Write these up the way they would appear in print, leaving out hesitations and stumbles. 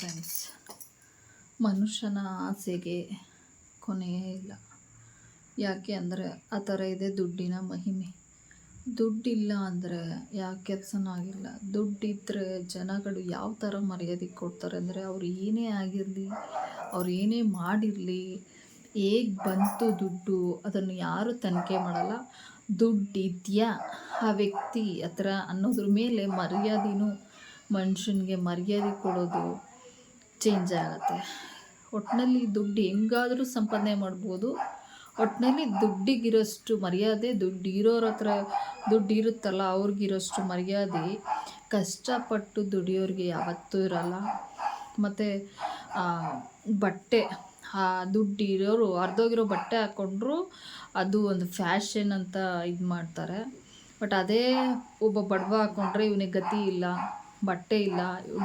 Friends, ಮನುಷ್ಯನ ಆಸೆಗೆ ಕೊನೆಯೇ ಇಲ್ಲ. ಯಾಕೆ ಅಂದರೆ ಆ ಥರ ಇದೆ ದುಡ್ಡಿನ ಮಹಿಮೆ. ದುಡ್ಡಿಲ್ಲ ಅಂದರೆ ಯಾವ ಕೆಲಸನೂ ಆಗಿಲ್ಲ. ದುಡ್ಡಿದ್ದರೆ ಜನಗಳು ಯಾವ ಥರ ಮರ್ಯಾದೆ ಕೊಡ್ತಾರೆ ಅಂದರೆ, ಅವ್ರು ಏನೇ ಆಗಿರಲಿ, ಅವ್ರು ಏನೇ ಮಾಡಿರಲಿ, ಹೇಗೆ ಬಂತು ದುಡ್ಡು ಅದನ್ನು ಯಾರೂ ತನಿಖೆ ಮಾಡಲ್ಲ. ದುಡ್ಡಿದೆಯಾ ಆ ವ್ಯಕ್ತಿ ಹತ್ರ ಅನ್ನೋದ್ರ ಮೇಲೆ ಮರ್ಯಾದೆನೂ, ಮನುಷ್ಯನಿಗೆ ಮರ್ಯಾದೆ ಕೊಡೋದು ಚೇಂಜ್ ಆಗುತ್ತೆ. ಒಟ್ಟಿನಲ್ಲಿ ದುಡ್ಡು ಹೆಂಗಾದರೂ ಸಂಪಾದನೆ ಮಾಡ್ಬೋದು. ಒಟ್ಟಿನಲ್ಲಿ ದುಡ್ಡಿಗಿರೋಷ್ಟು ಮರ್ಯಾದೆ ದುಡ್ಡು ಇರೋರ ಹತ್ರ, ದುಡ್ಡು ಇರುತ್ತಲ್ಲ ಅವ್ರಿಗಿರೋಷ್ಟು ಮರ್ಯಾದೆ ಕಷ್ಟಪಟ್ಟು ದುಡಿಯೋರಿಗೆ ಯಾವತ್ತೂ ಇರಲ್ಲ. ಮತ್ತು ಬಟ್ಟೆ, ಆ ದುಡ್ಡು ಇರೋರು ಅರ್ಧೋಗಿರೋ ಬಟ್ಟೆ ಹಾಕ್ಕೊಂಡ್ರು ಅದು ಒಂದು ಫ್ಯಾಷನ್ ಅಂತ ಇದು ಮಾಡ್ತಾರೆ. ಬಟ್ ಅದೇ ಒಬ್ಬ ಬಡವ ಹಾಕ್ಕೊಂಡ್ರೆ ಇವನಿಗೆ ಗತಿ ಇಲ್ಲ, ಬಟ್ಟೆ ಇಲ್ಲ,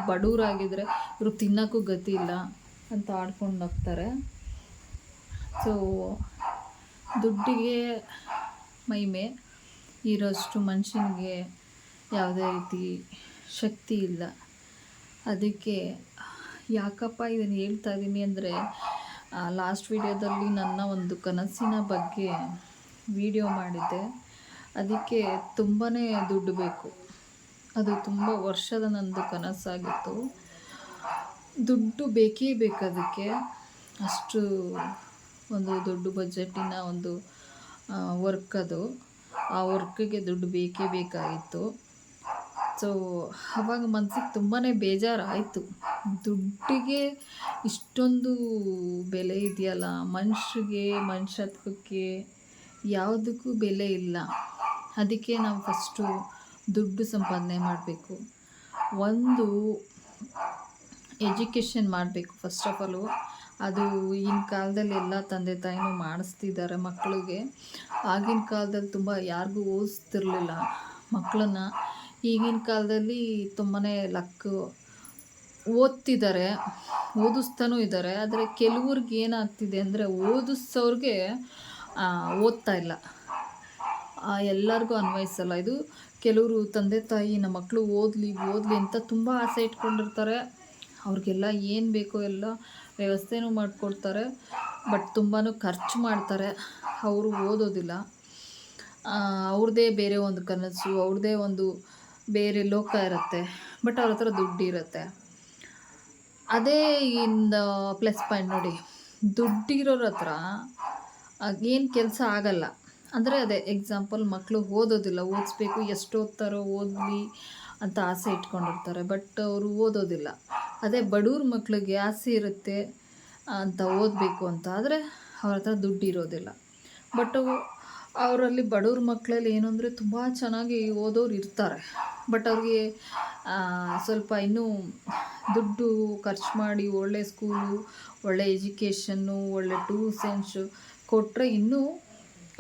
ಬಡವರಾಗಿದ್ದರೆ ಇವ್ರು ತಿನ್ನೋಕ್ಕೂ ಗತಿ ಇಲ್ಲ ಅಂತ ಆಡ್ಕೊಂಡು ಹೋಗ್ತಾರೆ. ಸೊ ದುಡ್ಡಿಗೆ ಮಹಿಮೆ ಇರೋಷ್ಟು ಮನುಷ್ಯನಿಗೆ ಯಾವುದೇ ರೀತಿ ಶಕ್ತಿ ಇಲ್ಲ. ಅದಕ್ಕೆ ಯಾಕಪ್ಪ ಇದನ್ನು ಹೇಳ್ತಾ ಇದ್ದೀನಿ ಅಂದರೆ, ಲಾಸ್ಟ್ ವಿಡಿಯೋದಲ್ಲಿ ನನ್ನ ಒಂದು ಕನಸಿನ ಬಗ್ಗೆ ವಿಡಿಯೋ ಮಾಡಿದ್ದೆ. ಅದಕ್ಕೆ ತುಂಬಾ ದುಡ್ಡು ಬೇಕು. ಅದು ತುಂಬ ವರ್ಷದ ನಂದು ಕನಸಾಗಿತ್ತು. ದುಡ್ಡು ಬೇಕೇ ಬೇಕು. ಅದಕ್ಕೆ ಅಷ್ಟು ಒಂದು ದೊಡ್ಡ ಬಜೆಟಿನ ಒಂದು ವರ್ಕ್ ಅದು. ಆ ವರ್ಕಿಗೆ ದುಡ್ಡು ಬೇಕೇ ಬೇಕಾಗಿತ್ತು. ಸೊ ಆವಾಗ ಮನಸ್ಸಿಗೆ ತುಂಬಾ ಬೇಜಾರಾಯಿತು. ದುಡ್ಡಿಗೆ ಇಷ್ಟೊಂದು ಬೆಲೆ ಇದೆಯಲ್ಲ, ಮನುಷ್ಯರಿಗೆ, ಮನುಷ್ಯತ್ವಕ್ಕೆ ಯಾವುದಕ್ಕೂ ಬೆಲೆ ಇಲ್ಲ. ಅದಕ್ಕೆ ನಾವು ಫಸ್ಟು ದುಡ್ಡು ಸಂಪಾದನೆ ಮಾಡಬೇಕು. ಒಂದು ಎಜುಕೇಷನ್ ಮಾಡಬೇಕು ಫಸ್ಟ್ ಆಫ್ ಆಲು. ಅದು ಈಗಿನ ಕಾಲದಲ್ಲಿ ಎಲ್ಲ ತಂದೆ ತಾಯಿನೂ ಮಾಡಿಸ್ತಿದ್ದಾರೆ ಮಕ್ಕಳಿಗೆ. ಆಗಿನ ಕಾಲದಲ್ಲಿ ತುಂಬ ಯಾರಿಗೂ ಓದಿಸ್ತಿರ್ಲಿಲ್ಲ ಮಕ್ಕಳನ್ನ. ಈಗಿನ ಕಾಲದಲ್ಲಿ ತುಂಬಾ ಲಕ್ಕು ಓದ್ತಿದ್ದಾರೆ, ಓದಿಸ್ತಾನೂ ಇದ್ದಾರೆ. ಆದರೆ ಕೆಲವ್ರಿಗೆ ಏನಾಗ್ತಿದೆ ಅಂದರೆ, ಓದಿಸೋರಿಗೆ ಓದ್ತಾ ಇಲ್ಲ. ಎಲ್ಲರಿಗೂ ಅನ್ವಯಿಸಲ್ಲ ಇದು. ಕೆಲವರು ತಂದೆ ತಾಯಿ ನಮ್ಮ ಮಕ್ಕಳು ಓದಲಿ ಅಂತ ತುಂಬ ಆಸೆ ಇಟ್ಕೊಂಡಿರ್ತಾರೆ. ಅವ್ರಿಗೆಲ್ಲ ಏನು ಬೇಕೋ ಎಲ್ಲ ವ್ಯವಸ್ಥೆನೂ ಮಾಡಿಕೊಡ್ತಾರೆ. ಬಟ್ ತುಂಬಾ ಖರ್ಚು ಮಾಡ್ತಾರೆ. ಅವರು ಓದೋದಿಲ್ಲ. ಅವ್ರದ್ದೇ ಬೇರೆ ಒಂದು ಕನಸು, ಅವ್ರದ್ದೇ ಒಂದು ಬೇರೆ ಲೋಕ ಇರುತ್ತೆ. ಬಟ್ ಅವ್ರ ಹತ್ರ ದುಡ್ಡು ಇರುತ್ತೆ. ಅದೇ ಇಂದ ಪ್ಲಸ್ ಪಾಯಿಂಟ್ ನೋಡಿ, ದುಡ್ಡಿರೋರ ಹತ್ರ ಏನು ಕೆಲಸ ಆಗಲ್ಲ. ಅಂದರೆ ಅದೇ ಎಕ್ಸಾಂಪಲ್, ಮಕ್ಕಳು ಓದೋದಿಲ್ಲ, ಓದಿಸ್ಬೇಕು, ಎಷ್ಟು ಓದ್ತಾರೋ ಓದಲಿ ಅಂತ ಆಸೆ ಇಟ್ಕೊಂಡಿರ್ತಾರೆ. ಬಟ್ ಅವರು ಓದೋದಿಲ್ಲ. ಅದೇ ಬಡವ್ರ ಮಕ್ಕಳಿಗೆ ಆಸೆ ಇರುತ್ತೆ ಅಂತ ಓದಬೇಕು ಅಂತ, ಆದರೆ ಅವ್ರ ಹತ್ರ ದುಡ್ಡು ಇರೋದಿಲ್ಲ. ಬಟ್ ಅವರಲ್ಲಿ ಬಡವ್ರ ಮಕ್ಕಳಲ್ಲಿ ಏನು ಅಂದರೆ, ತುಂಬ ಚೆನ್ನಾಗಿ ಓದೋರು ಇರ್ತಾರೆ. ಬಟ್ ಅವ್ರಿಗೆ ಸ್ವಲ್ಪ ಇನ್ನೂ ದುಡ್ಡು ಖರ್ಚು ಮಾಡಿ ಒಳ್ಳೆ ಸ್ಕೂಲು, ಒಳ್ಳೆ ಎಜುಕೇಷನ್ನು, ಒಳ್ಳೆ ಟ್ಯೂಷನ್ಸು ಕೊಟ್ಟರೆ ಇನ್ನೂ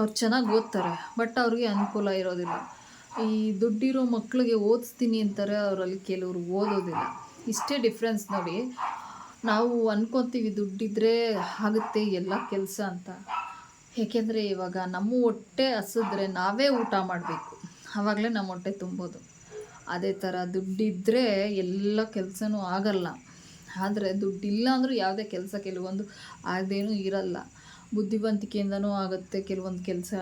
ಅವ್ರು ಚೆನ್ನಾಗಿ ಓದ್ತಾರೆ. ಬಟ್ ಅವ್ರಿಗೆ ಅನುಕೂಲ ಇರೋದಿಲ್ಲ. ಈ ದುಡ್ಡಿರೋ ಮಕ್ಕಳಿಗೆ ಓದಿಸ್ತೀನಿ ಅಂತಾರೆ, ಅವರಲ್ಲಿ ಕೆಲವರು ಓದೋದಿಲ್ಲ. ಇಷ್ಟೇ ಡಿಫ್ರೆನ್ಸ್ ನೋಡಿ. ನಾವು ಅಂದ್ಕೊತೀವಿ ದುಡ್ಡಿದ್ರೆ ಆಗುತ್ತೆ ಎಲ್ಲ ಕೆಲಸ ಅಂತ. ಏಕೆಂದರೆ ಇವಾಗ ನಮ್ಮ ಹೊಟ್ಟೆ ಹಸಿದ್ರೆ ನಾವೇ ಊಟ ಮಾಡಬೇಕು, ಆವಾಗಲೇ ನಮ್ಮ ಹೊಟ್ಟೆ ತುಂಬೋದು. ಅದೇ ಥರ ದುಡ್ಡಿದ್ದರೆ ಎಲ್ಲ ಕೆಲಸನೂ ಆಗಲ್ಲ. ಆದರೆ ದುಡ್ಡಿಲ್ಲ ಅಂದರೂ ಯಾವುದೇ ಕೆಲಸ ಕೆಲವೊಂದು ಆಗದೇನೂ ಇರಲ್ಲ. ಬುದ್ಧಿವಂತಿಕೆಯಿಂದನೂ ಆಗುತ್ತೆ ಕೆಲವೊಂದು ಕೆಲಸ,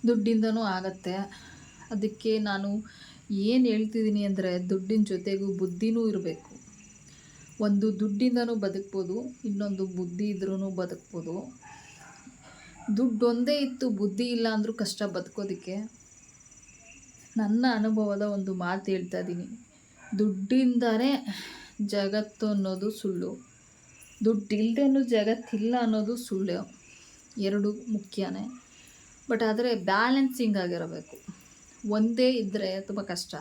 ದುಡ್ಡಿಂದನೂ ಆಗುತ್ತೆ. ಅದಕ್ಕೆ ನಾನು ಏನು ಹೇಳ್ತಿದ್ದೀನಿ ಅಂದರೆ, ದುಡ್ಡಿನ ಜೊತೆಗೂ ಬುದ್ಧಿನೂ ಇರಬೇಕು. ಒಂದು ದುಡ್ಡಿಂದನೂ ಬದುಕ್ಬೋದು, ಇನ್ನೊಂದು ಬುದ್ಧಿ ಇದ್ರೂ ಬದುಕ್ಬೋದು. ದುಡ್ಡು ಒಂದೇ ಇತ್ತು, ಬುದ್ಧಿ ಇಲ್ಲ ಅಂದರೂ ಕಷ್ಟ ಬದುಕೋದಕ್ಕೆ. ನನ್ನ ಅನುಭವದ ಒಂದು ಮಾತು ಹೇಳ್ತಾ ಇದ್ದೀನಿ. ದುಡ್ಡಿಂದನೇ ಜಗತ್ತು ಅನ್ನೋದು ಸುಳ್ಳು, ದುಡ್ಡಿಲ್ದೇನೂ ಜಗತ್ತಿಲ್ಲ ಅನ್ನೋದು ಸುಳ್ಳು. ಎರಡು ಮುಖ್ಯನೇ. ಬಟ್ ಆದರೆ ಬ್ಯಾಲೆನ್ಸಿಂಗ್ ಆಗಿರಬೇಕು. ಒಂದೇ ಇದ್ದರೆ ತುಂಬ ಕಷ್ಟ.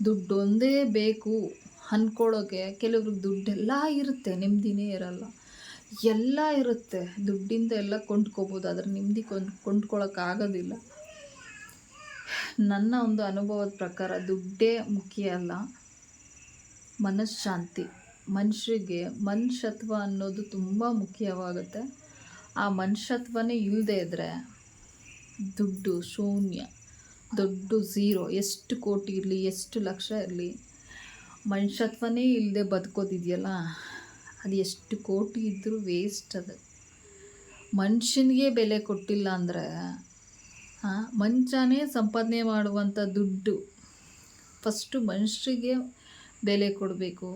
ದುಡ್ಡು ಒಂದೇ ಬೇಕು ಅಂದ್ಕೊಳ್ಳೋಕೆ ಕೆಲವ್ರಿಗೆ ದುಡ್ಡೆಲ್ಲ ಇರುತ್ತೆ, ನೆಮ್ಮದಿನೇ ಇರಲ್ಲ. ಎಲ್ಲ ಇರುತ್ತೆ, ದುಡ್ಡಿಂದ ಎಲ್ಲ ಕೊಂಡ್ಕೋಬೋದು, ಆದರೆ ನೆಮ್ಮದಿ ಕೊಂಡ್ಕೊಳ್ಳೋಕ್ಕಾಗೋದಿಲ್ಲ. ನನ್ನ ಒಂದು ಅನುಭವದ ಪ್ರಕಾರ ದುಡ್ಡೇ ಮುಖ್ಯ ಅಲ್ಲ, ಮನಃಶಾಂತಿ. ಮನುಷ್ಯರಿಗೆ ಮನುಷ್ಯತ್ವ ಅನ್ನೋದು ತುಂಬ ಮುಖ್ಯವಾಗುತ್ತೆ. ಆ ಮನುಷ್ಯತ್ವನೇ ಇಲ್ಲದೆ ಇದ್ದರೆ ದುಡ್ಡು ಶೂನ್ಯ, ದುಡ್ಡು ಝೀರೋ. ಎಷ್ಟು ಕೋಟಿ ಇರಲಿ, ಎಷ್ಟು ಲಕ್ಷ ಇರಲಿ, ಮನುಷ್ಯತ್ವನೇ ಇಲ್ಲದೆ ಬದುಕೋದಿದೆಯಲ್ಲ, ಅದು ಎಷ್ಟು ಕೋಟಿ ಇದ್ದರೂ ವೇಸ್ಟ್ ಅದು. ಮನುಷ್ಯನಿಗೆ ಬೆಲೆ ಕೊಟ್ಟಿಲ್ಲ ಅಂದರೆ ಮನುಷ್ಯನೇ ಸಂಪಾದನೆ ಮಾಡುವಂಥ ದುಡ್ಡು, ಫಸ್ಟು ಮನುಷ್ಯರಿಗೆ ಬೆಲೆ ಕೊಡಬೇಕು,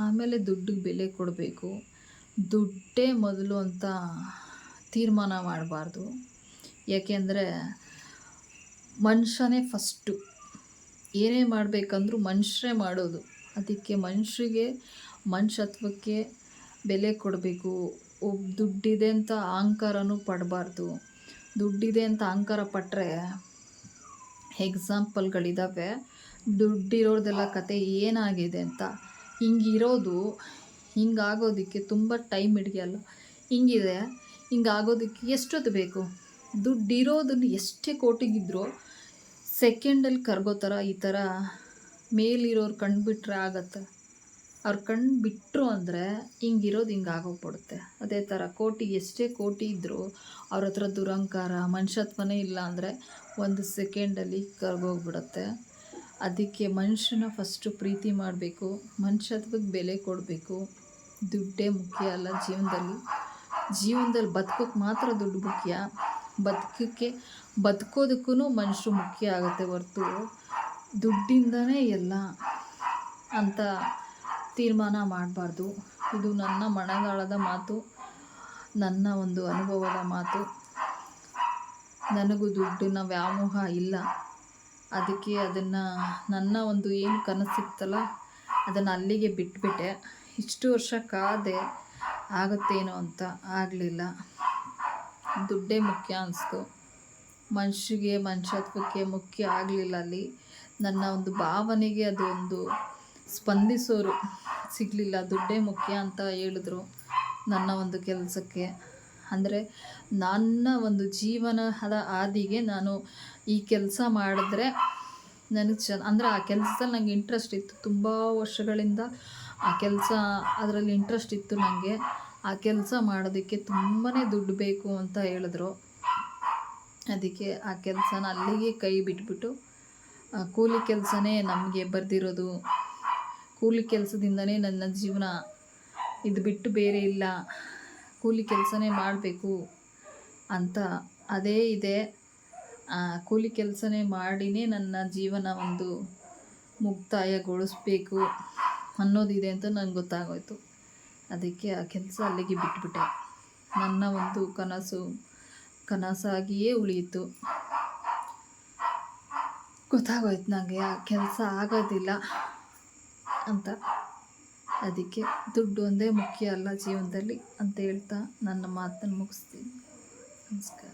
ಆಮೇಲೆ ದುಡ್ಡಿಗೆ ಬೆಲೆ ಕೊಡಬೇಕು. ದುಡ್ಡೇ ಮೊದಲು ಅಂತ ತೀರ್ಮಾನ ಮಾಡಬಾರ್ದು. ಯಾಕೆಂದರೆ ಮನುಷ್ಯನೇ ಫಸ್ಟು. ಏನೇ ಮಾಡಬೇಕಂದ್ರೂ ಮನುಷ್ಯರೇ ಮಾಡೋದು. ಅದಕ್ಕೆ ಮನುಷ್ಯರಿಗೆ, ಮನುಷ್ಯತ್ವಕ್ಕೆ ಬೆಲೆ ಕೊಡಬೇಕು. ದುಡ್ಡಿದೆ ಅಂತ ಅಹಂಕಾರನೂ ಪಡಬಾರ್ದು. ದುಡ್ಡಿದೆ ಅಂತ ಅಹಂಕಾರ ಪಟ್ಟರೆ ಎಕ್ಸಾಂಪಲ್ಗಳಿದ್ದಾವೆ. ದುಡ್ಡಿರೋದೆಲ್ಲ ಕತೆ ಏನಾಗಿದೆ ಅಂತ. ಹಿಂಗಿರೋದು, ಹಿಂಗಾಗೋದಕ್ಕೆ ತುಂಬ ಟೈಮ್ ಹಿಡಿಯಲ್ಲ. ಹಿಂಗಿದೆ, ಹಿಂಗಾಗೋದಕ್ಕೆ ಎಷ್ಟೊತ್ತು ಬೇಕು? ದುಡ್ಡಿರೋದನ್ನು ಎಷ್ಟೇ ಕೋಟಿಗಿದ್ರೂ ಸೆಕೆಂಡಲ್ಲಿ ಕರಗೋ ಥರ ಈ ಥರ ಮೇಲಿರೋರು ಕಂಡುಬಿಟ್ರೆ ಆಗತ್ತೆ. ಅವ್ರು ಕಣ್ಣು ಬಿಟ್ಟರು ಅಂದರೆ ಹಿಂಗಿರೋದು ಹಿಂಗಾಗೋಗ್ಬಿಡುತ್ತೆ. ಅದೇ ಥರ ಎಷ್ಟೇ ಕೋಟಿ ಇದ್ದರೂ ಅವ್ರ ಹತ್ರ ದುರಹಂಕಾರ, ಮನುಷ್ಯತ್ವನೇ ಇಲ್ಲ ಅಂದರೆ ಒಂದು ಸೆಕೆಂಡಲ್ಲಿ ಕರಗೋಗ್ಬಿಡುತ್ತೆ. ಅದಕ್ಕೆ ಮನುಷ್ಯನ ಫಸ್ಟು ಪ್ರೀತಿ ಮಾಡಬೇಕು, ಮನುಷ್ಯತ್ವಕ್ಕೆ ಬೆಲೆ ಕೊಡಬೇಕು. ದುಡ್ಡೇ ಮುಖ್ಯ ಅಲ್ಲ ಜೀವನದಲ್ಲಿ ಬದುಕೋಕ್ಕೆ ಮಾತ್ರ ದುಡ್ಡು ಮುಖ್ಯ. ಬದುಕೋದಕ್ಕೂ ಮನುಷ್ಯರು ಮುಖ್ಯ ಆಗುತ್ತೆ ಹೊರ್ತು ದುಡ್ಡಿಂದನೇ ಎಲ್ಲ ಅಂತ ತೀರ್ಮಾನ ಮಾಡಬಾರ್ದು. ಇದು ನನ್ನ ಮನದಾಳದ ಮಾತು, ನನ್ನ ಒಂದು ಅನುಭವದ ಮಾತು. ನನಗೂ ದುಡ್ಡಿನ ವ್ಯಾಮೋಹ ಇಲ್ಲ. ಅದಕ್ಕೆ ಅದನ್ನು ನನ್ನ ಒಂದು ಏನು ಕನಸಿತ್ತಲ್ಲ ಅದನ್ನು ಅಲ್ಲಿಗೆ ಬಿಟ್ಬಿಟ್ಟೆ. ಇಷ್ಟು ವರ್ಷ ಕಾದೆ ಆಗುತ್ತೇನೋ ಅಂತ, ಆಗಲಿಲ್ಲ. ದುಡ್ಡೇ ಮುಖ್ಯ ಅನಿಸ್ತು. ಮನುಷ್ಯಗೆ, ಮನುಷ್ಯತ್ವಕ್ಕೆ ಮುಖ್ಯ ಆಗಲಿಲ್ಲ. ಅಲ್ಲಿ ನನ್ನ ಒಂದು ಭಾವನೆಗೆ ಅದು ಒಂದು ಸ್ಪಂದಿಸೋರು ಸಿಗಲಿಲ್ಲ. ದುಡ್ಡೇ ಮುಖ್ಯ ಅಂತ ಹೇಳಿದ್ರು ನನ್ನ ಒಂದು ಕೆಲಸಕ್ಕೆ. ಅಂದರೆ ನನ್ನ ಒಂದು ಜೀವನದ ಹಾದಿಗೆ ನಾನು ಈ ಕೆಲಸ ಮಾಡಿದ್ರೆ ನನಗೆ ಅಂದರೆ ಆ ಕೆಲಸದಲ್ಲಿ ನನಗೆ ಇಂಟ್ರೆಸ್ಟ್ ಇತ್ತು. ತುಂಬ ವರ್ಷಗಳಿಂದ ಆ ಕೆಲಸ, ಅದರಲ್ಲಿ ಇಂಟ್ರೆಸ್ಟ್ ಇತ್ತು ನನಗೆ. ಆ ಕೆಲಸ ಮಾಡೋದಕ್ಕೆ ತುಂಬಾ ದುಡ್ಡು ಬೇಕು ಅಂತ ಹೇಳಿದ್ರು. ಅದಕ್ಕೆ ಆ ಕೆಲಸನ ಅಲ್ಲಿಗೆ ಕೈ ಬಿಟ್ಬಿಟ್ಟು ಕೂಲಿ ಕೆಲಸನೇ ನಮಗೆ ಬರೆದಿರೋದು. ಕೂಲಿ ಕೆಲಸದಿಂದನೇ ನನ್ನ ಜೀವನ, ಇದು ಬಿಟ್ಟು ಬೇರೆ ಇಲ್ಲ, ಕೂಲಿ ಕೆಲಸನೇ ಮಾಡಬೇಕು ಅಂತ ಅದೇ ಇದೆ. ಕೂಲಿ ಕೆಲಸನೇ ಮಾಡಿನೇ ನನ್ನ ಜೀವನ ಒಂದು ಮುಕ್ತಾಯಗೊಳಿಸ್ಬೇಕು ಅನ್ನೋದಿದೆ ಅಂತ ನನಗೆ ಗೊತ್ತಾಗೋಯ್ತು. ಅದಕ್ಕೆ ಆ ಕೆಲಸ ಅಲ್ಲಿಗೆ ಬಿಟ್ಬಿಟ್ಟೆ. ನನ್ನ ಒಂದು ಕನಸಾಗಿಯೇ ಉಳಿಯಿತು. ಗೊತ್ತಾಗೋಯ್ತು ನನಗೆ ಆ ಕೆಲಸ ಆಗೋದಿಲ್ಲ ಅಂತ. ಅದಕ್ಕೆ ದುಡ್ಡು ಒಂದೇ ಮುಖ್ಯ ಅಲ್ಲ ಜೀವನದಲ್ಲಿ ಅಂತ ಹೇಳ್ತಾ ನನ್ನ ಮಾತನ್ನು ಮುಗಿಸ್ತೀನಿ. ನಮಸ್ಕಾರ.